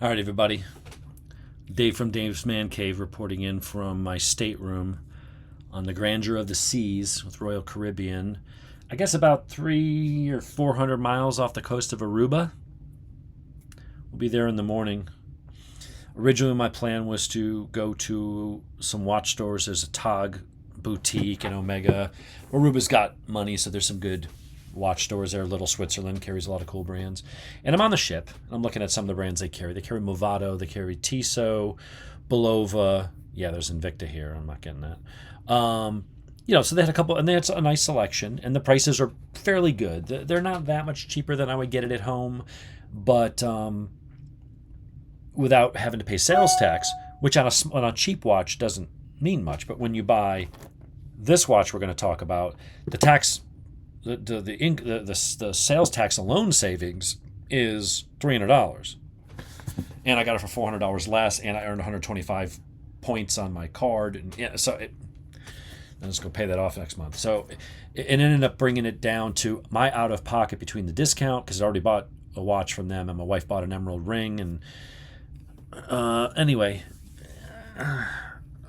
All right, everybody. Dave from Dave's Man Cave reporting in from my stateroom on the grandeur of the seas with Royal Caribbean. I guess about 300 or 400 miles off the coast of Aruba. We'll be there in the morning. Originally, my plan was to go to some watch stores. There's a TOG boutique in Omega. Aruba's got money, so there's some good watch stores there. Little Switzerland carries a lot of cool brands. And I'm on the ship. I'm looking at some of the brands they carry. They carry Movado. They carry Tissot, Belova. Yeah, there's Invicta here. I'm not getting that. So they had a couple, and they had a nice selection, and the prices are fairly good. They're not that much cheaper than I would get it at home, but without having to pay sales tax, which on a cheap watch doesn't mean much. But when you buy this watch we're going to talk about, the tax, the sales tax alone savings is $300, and I got it for $400 less, and I earned 125 points on my card, and yeah, so I'm just going to pay that off next month. So it ended up bringing it down to my out of pocket between the discount, because I already bought a watch from them, and my wife bought an emerald ring, and anyway,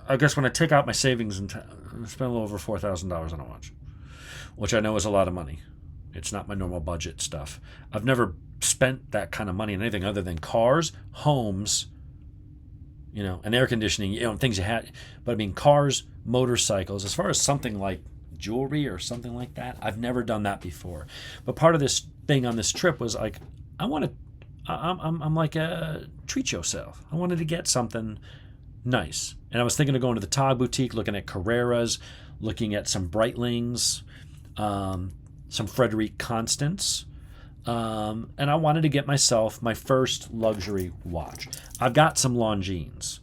I guess when I take out my savings and I spend a little over $4,000 on a watch, which I know is a lot of money. It's not my normal budget stuff. I've never spent that kind of money on anything other than cars, homes, and air conditioning, things you had. But I mean, cars, motorcycles, as far as something like jewelry or something like that, I've never done that before. But part of this thing on this trip was like, I'm like a treat yourself. I wanted to get something nice. And I was thinking of going to the TOG boutique, looking at Carreras, looking at some Breitlings, some Frederic Constants, and I wanted to get myself my first luxury watch. I've got some Longines,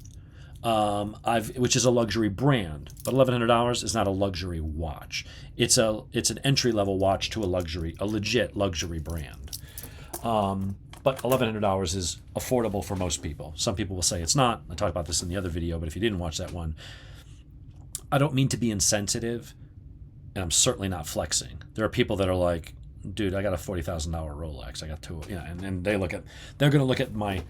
which is a luxury brand, but $1,100 is not a luxury watch. It's an entry level watch to a legit luxury brand. But $1,100 is affordable for most people. Some people will say it's not. I talked about this in the other video, but if you didn't watch that one, I don't mean to be insensitive, and I'm certainly not flexing. There are people that are like, dude, I got a $40,000 Rolex. I got two, and they're going to look at my,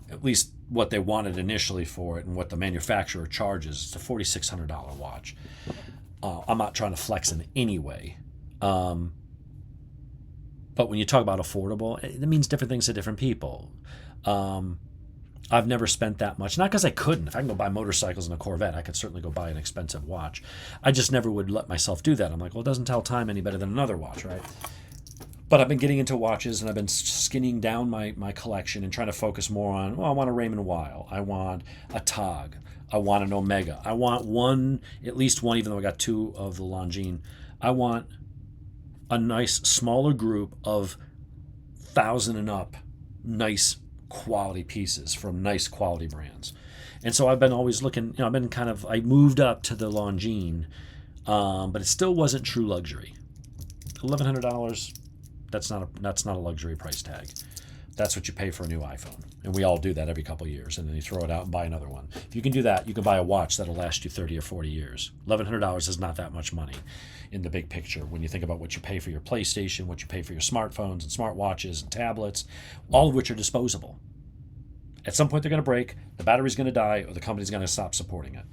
at least what they wanted initially for it and what the manufacturer charges. It's a $4,600 watch. I'm not trying to flex in any way. But when you talk about affordable, it means different things to different people. I've never spent that much. Not because I couldn't. If I can go buy motorcycles and a Corvette, I could certainly go buy an expensive watch. I just never would let myself do that. I'm like, well, it doesn't tell time any better than another watch, right? But I've been getting into watches, and I've been skinning down my collection and trying to focus more on, I want a Raymond Weil. I want a TOG. I want an Omega. I want at least one, even though I got two of the Longines. I want a nice smaller group of 1,000 and up nice quality pieces from nice quality brands. And so I've been always looking, I moved up to the Longines, but it still wasn't true luxury. $1,100, that's not a luxury price tag. That's what you pay for a new iPhone. And we all do that every couple of years, and then you throw it out and buy another one. If you can do that, you can buy a watch that'll last you 30 or 40 years. $1,100 is not that much money in the big picture when you think about what you pay for your PlayStation, what you pay for your smartphones and smartwatches and tablets, all of which are disposable. At some point they're going to break, the battery's going to die, or the company's going to stop supporting it.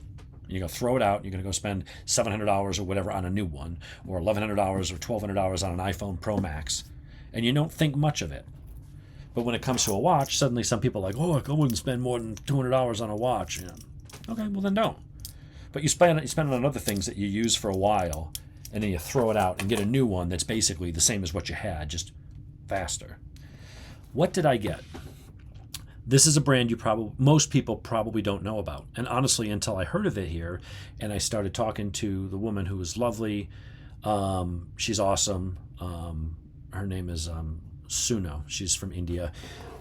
You're going to throw it out, you're going to go spend $700 or whatever on a new one, or $1,100 or $1,200 on an iPhone Pro Max, and you don't think much of it. But when it comes to a watch, suddenly some people are like, I wouldn't spend more than $200 on a watch. Okay, well then don't. But you spend it on other things that you use for a while, and then you throw it out and get a new one that's basically the same as what you had, just faster. What did I get? This is a brand most people probably don't know about. And honestly, until I heard of it here, and I started talking to the woman who was lovely, she's awesome. Her name is Suno. She's from India.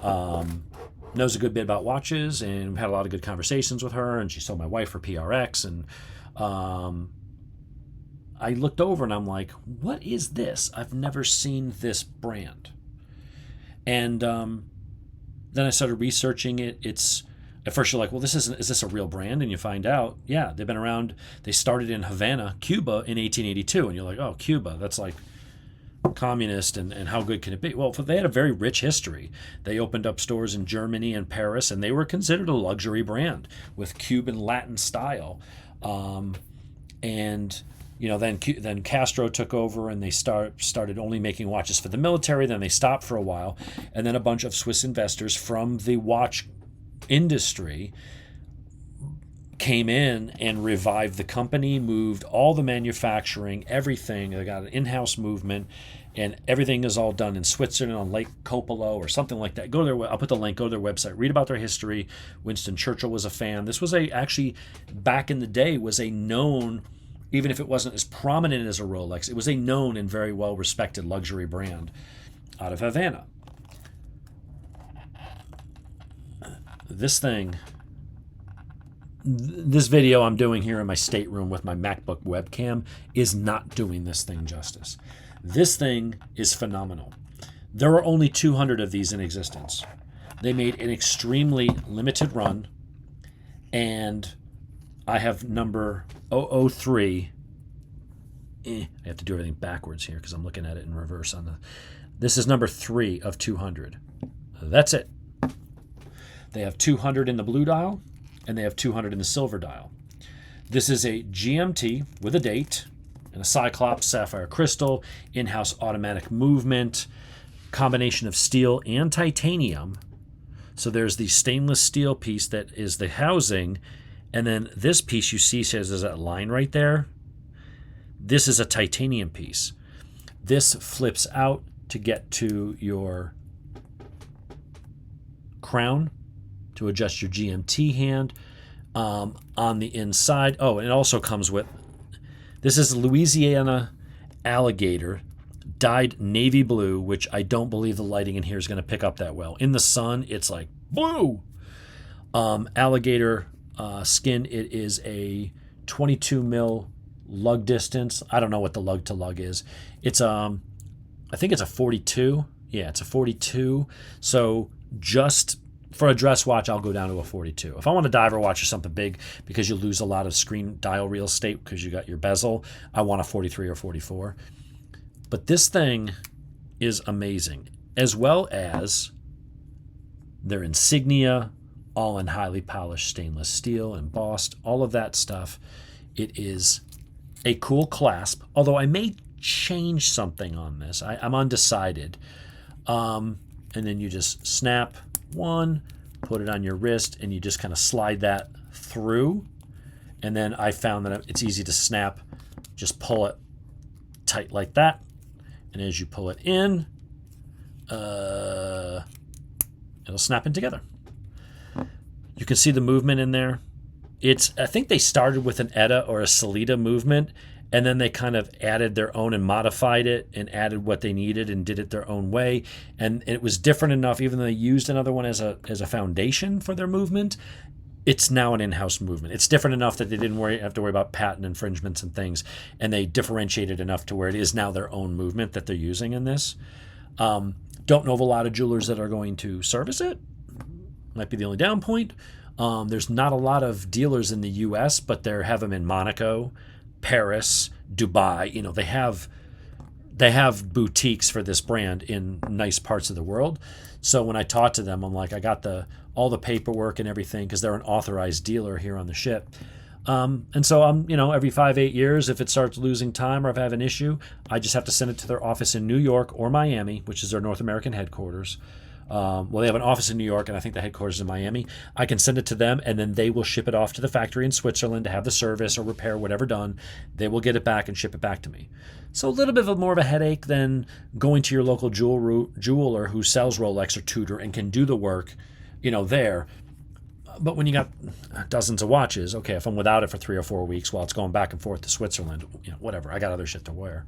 Knows a good bit about watches, and we had a lot of good conversations with her, and she sold my wife for PRX, and I looked over and I'm like, what is this? I've never seen this brand. And then I started researching it. At first you're like, well, is this a real brand? And you find out, yeah, they've been around. They started in Havana, Cuba in 1882. And you're like, oh, Cuba, that's like communist, and how good can it be? Well, they had a very rich history. They opened up stores in Germany and Paris, and they were considered a luxury brand with Cuban Latin style. And then Castro took over, and they started only making watches for the military. Then they stopped for a while, and then a bunch of Swiss investors from the watch industry came in and revived the company, moved all the manufacturing, everything. They got an in-house movement, and everything is all done in Switzerland on Lake Coppola or something like that. Go to their, I'll put the link. Go to their website. Read about their history. Winston Churchill was a fan. This was actually back in the day was a known, even if it wasn't as prominent as a Rolex, it was a known and very well respected luxury brand out of Havana. This video I'm doing here in my stateroom with my MacBook webcam is not doing this thing justice. This thing is phenomenal. There are only 200 of these in existence. They made an extremely limited run, and I have number 003. I have to do everything backwards here because I'm looking at it in reverse. This is number 3 of 200. That's it. They have 200 in the blue dial, and they have 200 in the silver dial. This is a GMT with a date and a Cyclops sapphire crystal, in-house automatic movement, combination of steel and titanium. So there's the stainless steel piece that is the housing, and then this piece you see says there's that line right there. This is a titanium piece. This flips out to get to your crown, to adjust your GMT hand on the inside. Oh, and it also comes with, this is Louisiana alligator, dyed navy blue, which I don't believe the lighting in here is going to pick up that well. In the sun, it's like blue. Alligator skin, it is a 22 mil lug distance. I don't know what the lug to lug is. It's I think it's a 42. Yeah, it's a 42. So just for a dress watch, I'll go down to a 42. If I want a diver watch or something big, because you lose a lot of screen dial real estate because you got your bezel, I want a 43 or 44. But this thing is amazing, as well as their insignia, all in highly polished stainless steel, embossed, all of that stuff. It is a cool clasp, although I may change something on this. I'm undecided. And then you just snap one, put it on your wrist, and you just kind of slide that through. And then I found that it's easy to snap. Just pull it tight like that. And as you pull it in, it'll snap in together. You can see the movement in there. I think they started with an ETA or a Sellita movement, and then they kind of added their own and modified it and added what they needed and did it their own way. And it was different enough, even though they used another one as a foundation for their movement, it's now an in-house movement. It's different enough that they didn't have to worry about patent infringements and things, and they differentiated enough to where it is now their own movement that they're using in this. Don't know of a lot of jewelers that are going to service it. Might be the only down point. There's not a lot of dealers in the U.S., but they have them in Monaco, Paris, Dubai. You know, they have boutiques for this brand in nice parts of the world. So when I talked to them, I'm like, I got all the paperwork and everything because they're an authorized dealer here on the ship. And so I'm, every 5-8 years, if it starts losing time or if I have an issue, I just have to send it to their office in New York or Miami, which is their North American headquarters. Well, they have an office in New York, and I think the headquarters is in Miami. I can send it to them, and then they will ship it off to the factory in Switzerland to have the service or repair, whatever done. They will get it back and ship it back to me. So a little bit more of a headache than going to your local jeweler who sells Rolex or Tudor and can do the work, there. But when you got dozens of watches, okay, if I'm without it for 3 or 4 weeks while it's going back and forth to Switzerland, whatever, I got other shit to wear.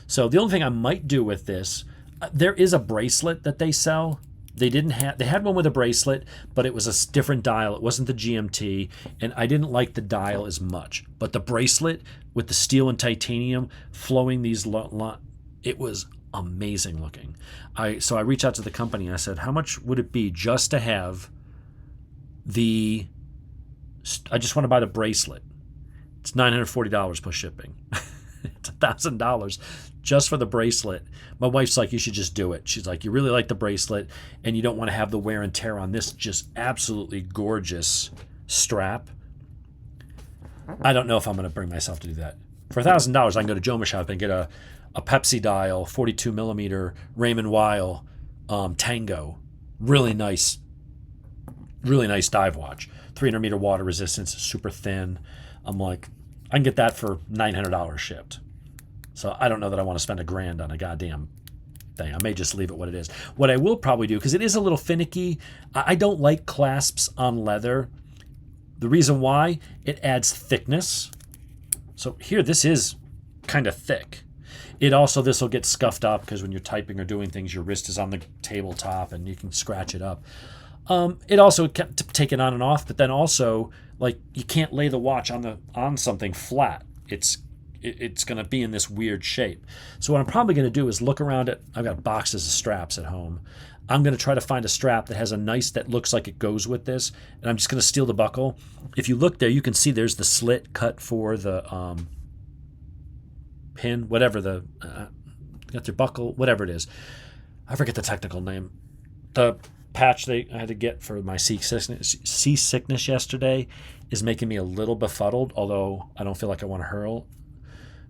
So the only thing I might do with this, there is a bracelet that they sell. They had one with a bracelet, but it was a different dial. It wasn't the GMT, and I didn't like the dial as much. But the bracelet with the steel and titanium flowing these, it was amazing looking. So I reached out to the company and I said, how much would it be just to have I just want to buy the bracelet. It's $940 plus shipping. It's $1,000 just for the bracelet. My wife's like, you should just do it. She's like, you really like the bracelet and you don't want to have the wear and tear on this just absolutely gorgeous strap. I don't know if I'm going to bring myself to do that. For $1,000, I can go to Joma Shop and get a Pepsi dial 42 millimeter Raymond Weil Tango. Really nice dive watch. 300 meter water resistance, super thin. I'm like, I can get that for $900 shipped. So I don't know that I want to spend $1,000 on a goddamn thing. I may just leave it what it is. What I will probably do, because it is a little finicky, I don't like clasps on leather. The reason why, it adds thickness. So here, this is kind of thick. This will get scuffed up because when you're typing or doing things, your wrist is on the tabletop and you can scratch it up. It also kept taken on and off, but then also, like, you can't lay the watch on something flat. It's going to be in this weird shape. So what I'm probably going to do is look around it. I've got boxes of straps at home. I'm going to try to find a strap that has that looks like it goes with this, and I'm just going to steal the buckle. If you look there, you can see there's the slit cut for the pin, whatever got their buckle, whatever it is. I forget the technical name. The patch I had to get for my seasickness yesterday is making me a little befuddled, although I don't feel like I want to hurl.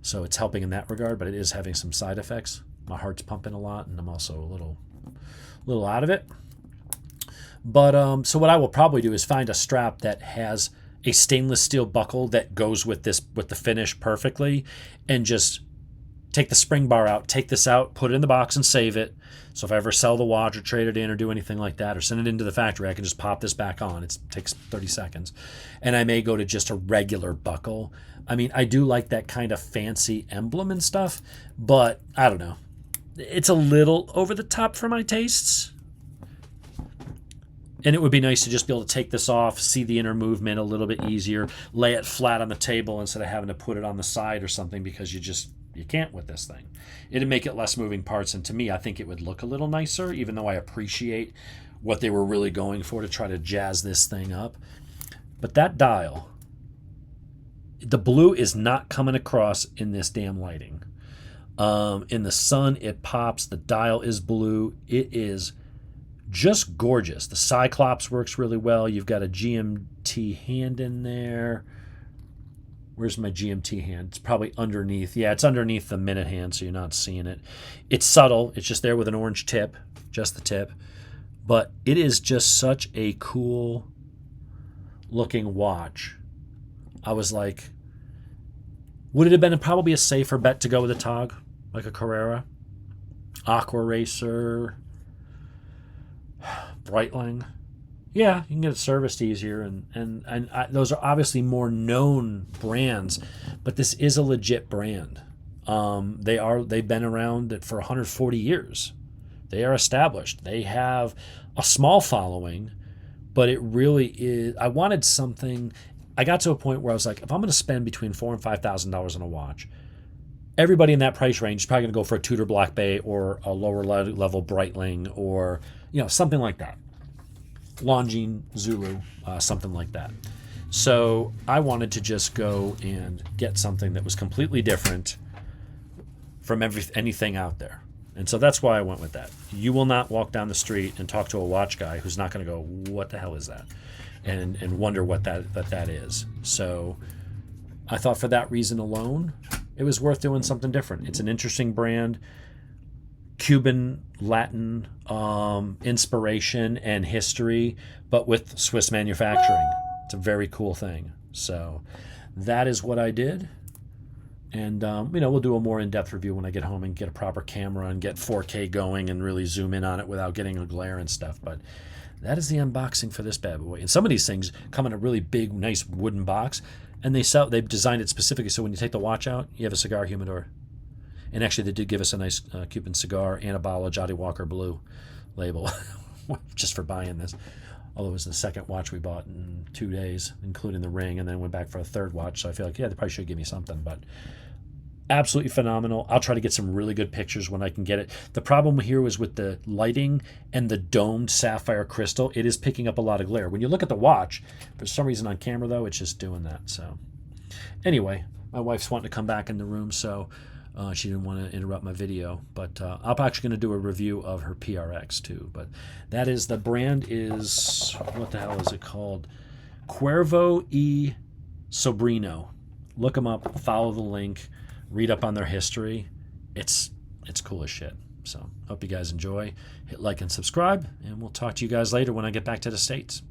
So it's helping in that regard, but it is having some side effects. My heart's pumping a lot, and I'm also a little out of it. But so what I will probably do is find a strap that has a stainless steel buckle that goes with the finish perfectly, and just take the spring bar out, take this out, put it in the box and save it. So if I ever sell the watch or trade it in or do anything like that or send it into the factory, I can just pop this back on. It takes 30 seconds. And I may go to just a regular buckle. I mean, I do like that kind of fancy emblem and stuff, but I don't know. It's a little over the top for my tastes. And it would be nice to just be able to take this off, see the inner movement a little bit easier, lay it flat on the table instead of having to put it on the side or something, because you can't with this thing. It'd make it less moving parts, and to me, I think it would look a little nicer, even though I appreciate what they were really going for to try to jazz this thing up. But that dial, the blue is not coming across in this damn lighting. In the sun, it pops. The dial is blue. It is just gorgeous. The Cyclops works really well. You've got a GMT hand in there. Where's my GMT hand? It's probably underneath. Yeah, it's underneath the minute hand, so you're not seeing it. It's subtle. It's just there with an orange tip, just the tip. But it is just such a cool looking watch. I was like, would it have been probably a safer bet to go with a Tog, like a Carrera, Aqua Racer, Breitling? Yeah, you can get it serviced easier, and those are obviously more known brands, but this is a legit brand. They've been around for 140 years. They are established. They have a small following, but it really is. I wanted something. I got to a point where I was like, if I'm going to spend between $4,000 and $5,000 on a watch, everybody in that price range is probably going to go for a Tudor Black Bay or a lower level Breitling, or something like that. Longines Zulu, something like that. So I wanted to just go and get something that was completely different from anything out there. And so that's why I went with that. You will not walk down the street and talk to a watch guy who's not going to go, what the hell is that? And wonder what that is. So I thought for that reason alone, it was worth doing something different. It's an interesting brand. Cuban, Latin inspiration and history, but with Swiss manufacturing. It's a very cool thing. So that is what I did. And, we'll do a more in-depth review when I get home and get a proper camera and get 4K going and really zoom in on it without getting a glare and stuff. But that is the unboxing for this bad boy. And some of these things come in a really big, nice wooden box, and they've designed it specifically so when you take the watch out, you have a cigar humidor. And actually, they did give us a nice Cuban cigar and a bottle of Johnny Walker Blue label just for buying this. Although it was the second watch we bought in 2 days, including the ring, and then went back for a third watch. So I feel like, they probably should give me something. But absolutely phenomenal. I'll try to get some really good pictures when I can get it. The problem here was with the lighting and the domed sapphire crystal. It is picking up a lot of glare. When you look at the watch, for some reason on camera, though, it's just doing that. So anyway, My wife's wanting to come back in the room, so she didn't want to interrupt my video. But I'm actually going to do a review of her PRX too. But that is, the brand is, what the hell is it called? Cuervo y Sobrino. Look them up, follow the link, read up on their history. It's cool as shit. So hope you guys enjoy. Hit like and subscribe, and we'll talk to you guys later when I get back to the States.